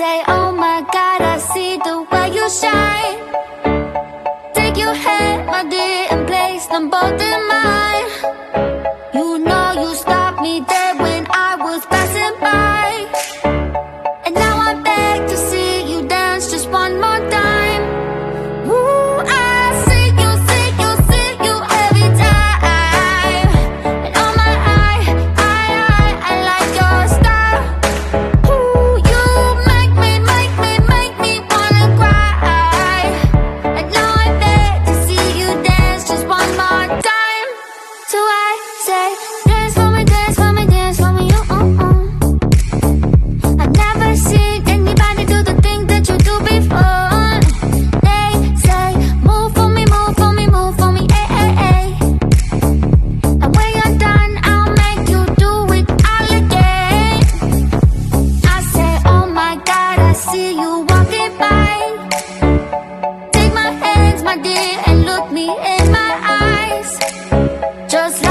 say, oh my God, I see the way you shine. Take your hand, my dear, and place them both in mine. You know you stopped me dead when I was passing by. And now I beg to see you dance just one more time. Ooh, I see you every time. And oh my, I like your style. Ooh, you make me wanna cry. And now I beg to see you dance just one more time. So I say, dance for me, dance for me, dance for me, I've never seen anybody do the thing that you do before. They say, move for me, move for me, move for me, eh, eh, eh. And when you're done, I'll make you do it all again. I say, oh my God, I see you walking by. Take my hands, my dear, and look me in my eyes. Just like